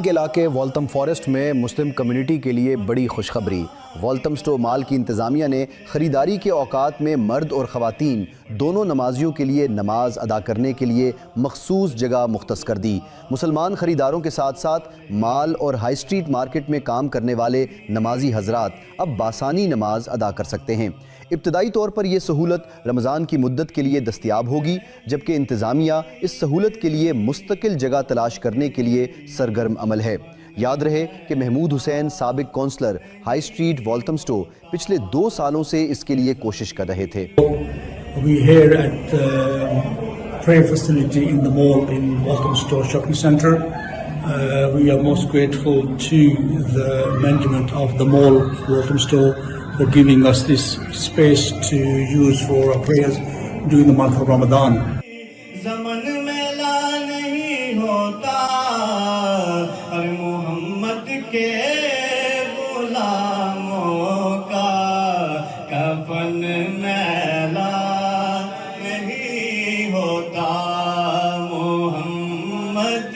کے علاقے والتم فارسٹ میں مسلم کمیونٹی کے لیے بڑی خوشخبری۔ والتم سٹور مال کی انتظامیہ نے خریداری کے اوقات میں مرد اور خواتین دونوں نمازیوں کے لیے نماز ادا کرنے کے لیے مخصوص جگہ مختص کر دی۔ مسلمان خریداروں کے ساتھ ساتھ مال اور ہائی سٹریٹ مارکیٹ میں کام کرنے والے نمازی حضرات اب بآسانی نماز ادا کر سکتے ہیں۔ ابتدائی طور پر یہ سہولت رمضان کی مدت کے لیے دستیاب ہوگی، جبکہ انتظامیہ اس سہولت کے لیے مستقل جگہ تلاش کرنے کے لیے سرگرم عمل ہے۔ یاد رہے کہ محمود حسین سابق کونسلر ہائی سٹریٹ والتم سٹور پچھلے 2 سالوں سے اس کے لیے کوشش کر رہے تھے۔ We here at the prayer facility in the mall in Waltham Store Shopping Centre. We are most grateful to the management of the mall Waltham Store for giving us this space to use for our prayers during the month of Ramadan. زمن میلا نہیں ہوتا اور محمد کے غلاموں کا کفن میلا نہیں ہوتا، محمد